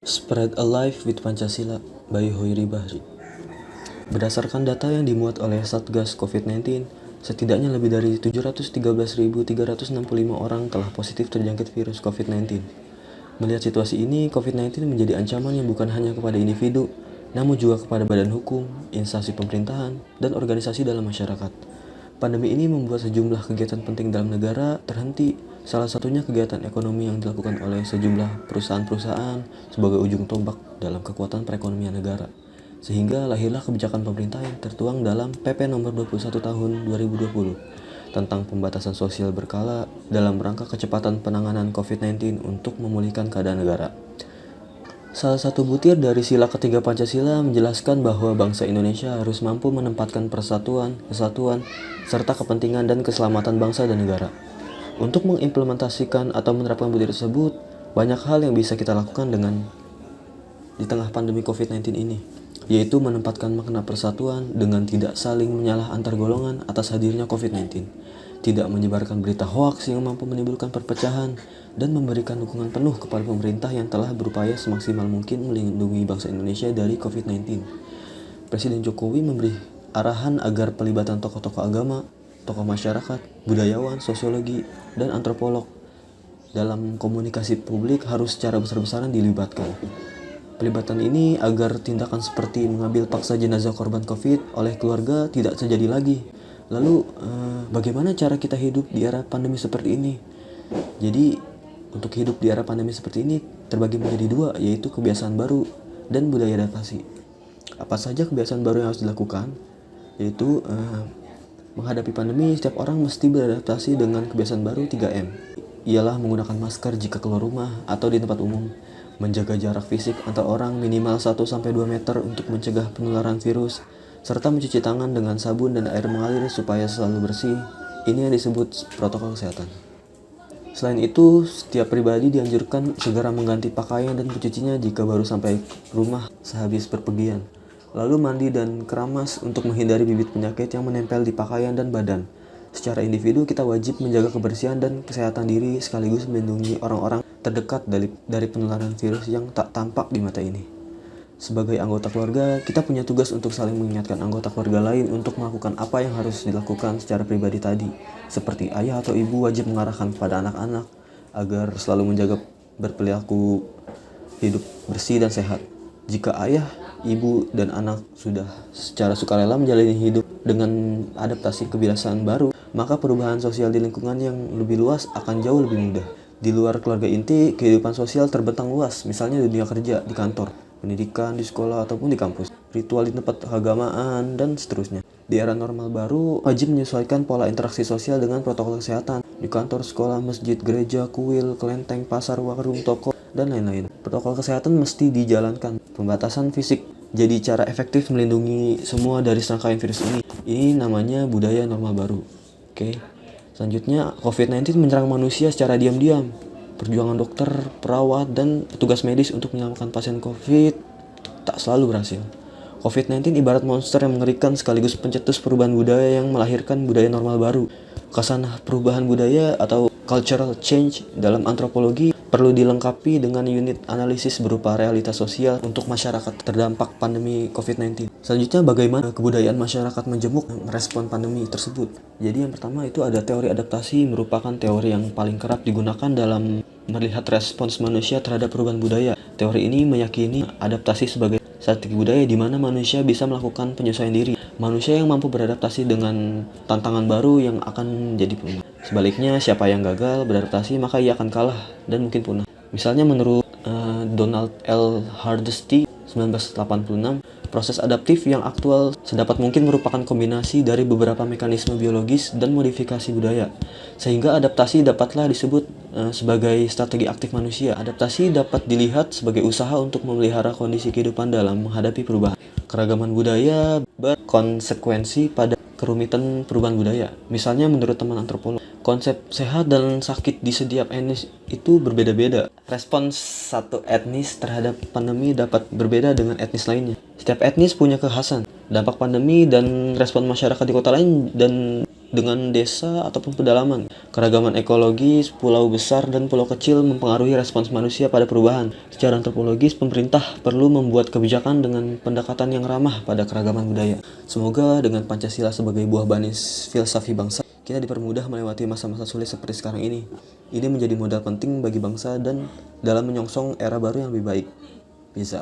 Spread Alive with Pancasila by Hoiri Bahri. Berdasarkan data yang dimuat oleh Satgas COVID-19, setidaknya lebih dari 713.365 orang telah positif terjangkit virus COVID-19. Melihat situasi ini, COVID-19 menjadi ancaman yang bukan hanya kepada individu, namun juga kepada badan hukum, instansi pemerintahan, dan organisasi dalam masyarakat. Pandemi ini membuat sejumlah kegiatan penting dalam negara terhenti, salah satunya kegiatan ekonomi yang dilakukan oleh sejumlah perusahaan-perusahaan sebagai ujung tombak dalam kekuatan perekonomian negara. Sehingga lahirlah kebijakan pemerintah yang tertuang dalam PP Nomor 21 Tahun 2020 tentang pembatasan sosial berkala dalam rangka kecepatan penanganan COVID-19 untuk memulihkan keadaan negara. Salah satu butir dari sila ketiga Pancasila menjelaskan bahwa bangsa Indonesia harus mampu menempatkan persatuan, kesatuan, serta kepentingan dan keselamatan bangsa dan negara. Untuk mengimplementasikan atau menerapkan butir tersebut, banyak hal yang bisa kita lakukan di tengah pandemi COVID-19 ini, yaitu menempatkan makna persatuan dengan tidak saling menyalah antar golongan atas hadirnya COVID-19, tidak menyebarkan berita hoaks yang mampu menimbulkan perpecahan, dan memberikan dukungan penuh kepada pemerintah yang telah berupaya semaksimal mungkin melindungi bangsa Indonesia dari COVID-19. Presiden Jokowi memberi arahan agar pelibatan tokoh-tokoh agama, tokoh masyarakat, budayawan, sosiologi, dan antropolog dalam komunikasi publik harus secara besar-besaran dilibatkan. Pelibatan ini agar tindakan seperti mengambil paksa jenazah korban COVID oleh keluarga tidak terjadi lagi. Lalu, bagaimana cara kita hidup di era pandemi seperti ini? Jadi, untuk hidup di era pandemi seperti ini terbagi menjadi dua, yaitu kebiasaan baru dan budaya adaptasi. Apa saja kebiasaan baru yang harus dilakukan? Yaitu menghadapi pandemi, setiap orang mesti beradaptasi dengan kebiasaan baru 3M. Ialah menggunakan masker jika keluar rumah atau di tempat umum, menjaga jarak fisik antar orang minimal 1-2 meter untuk mencegah penularan virus, serta mencuci tangan dengan sabun dan air mengalir supaya selalu bersih. Ini yang disebut protokol kesehatan. Selain itu, setiap pribadi dianjurkan segera mengganti pakaian dan mencucinya jika baru sampai rumah sehabis berpergian. Lalu mandi dan keramas untuk menghindari bibit penyakit yang menempel di pakaian dan badan. Secara individu, kita wajib menjaga kebersihan dan kesehatan diri sekaligus melindungi orang-orang terdekat dari penularan virus yang tak tampak di mata ini. Sebagai anggota keluarga, kita punya tugas untuk saling mengingatkan anggota keluarga lain untuk melakukan apa yang harus dilakukan secara pribadi tadi. Seperti ayah atau ibu wajib mengarahkan kepada anak-anak agar selalu menjaga berperilaku hidup bersih dan sehat. Jika ayah, ibu, dan anak sudah secara sukarela menjalani hidup dengan adaptasi kebiasaan baru, maka perubahan sosial di lingkungan yang lebih luas akan jauh lebih mudah. Di luar keluarga inti, kehidupan sosial terbentang luas, misalnya dunia kerja, di kantor, pendidikan, di sekolah, ataupun di kampus, ritual di tempat keagamaan, dan seterusnya. Di era normal baru, wajib menyesuaikan pola interaksi sosial dengan protokol kesehatan. Di kantor, sekolah, masjid, gereja, kuil, kelenteng, pasar, warung, toko, dan lain-lain. Protokol kesehatan mesti dijalankan. Pembatasan fisik jadi cara efektif melindungi semua dari serangkaian virus ini. Ini namanya budaya normal baru. Oke. Selanjutnya, COVID-19 menyerang manusia secara diam-diam. Perjuangan dokter, perawat, dan petugas medis untuk menyelamatkan pasien COVID tak selalu berhasil. COVID-19 ibarat monster yang mengerikan sekaligus pencetus perubahan budaya yang melahirkan budaya normal baru. Khasanah perubahan budaya atau cultural change dalam antropologi perlu dilengkapi dengan unit analisis berupa realitas sosial untuk masyarakat terdampak pandemi COVID-19. Selanjutnya, bagaimana kebudayaan masyarakat menjemuk merespon pandemi tersebut. Jadi yang pertama itu ada teori adaptasi, merupakan teori yang paling kerap digunakan dalam melihat respons manusia terhadap perubahan budaya. Teori ini meyakini adaptasi sebagai strategi budaya di mana manusia bisa melakukan penyesuaian diri. Manusia yang mampu beradaptasi dengan tantangan baru yang akan menjadi pemenang. Sebaliknya, siapa yang gagal beradaptasi maka ia akan kalah dan mungkin punah. Misalnya menurut Donald L. Hardesty 1986, proses adaptif yang aktual sedapat mungkin merupakan kombinasi dari beberapa mekanisme biologis dan modifikasi budaya. Sehingga adaptasi dapatlah disebut sebagai strategi aktif manusia. Adaptasi dapat dilihat sebagai usaha untuk memelihara kondisi kehidupan dalam menghadapi perubahan. Keragaman budaya berkonsekuensi pada kerumitan perubahan budaya. Misalnya menurut teman antropolog, konsep sehat dan sakit di setiap etnis itu berbeda-beda. Respons satu etnis terhadap pandemi dapat berbeda dengan etnis lainnya. Setiap etnis punya kekhasan, dampak pandemi dan respon masyarakat di kota lain dan dengan desa ataupun pedalaman. Keragaman ekologis, pulau besar dan pulau kecil mempengaruhi respons manusia pada perubahan. Secara antropologis, pemerintah perlu membuat kebijakan dengan pendekatan yang ramah pada keragaman budaya. Semoga dengan Pancasila sebagai buah banis filsafat bangsa, kita dipermudah melewati masa-masa sulit seperti sekarang ini. Ini menjadi modal penting bagi bangsa dan dalam menyongsong era baru yang lebih baik. Bisa.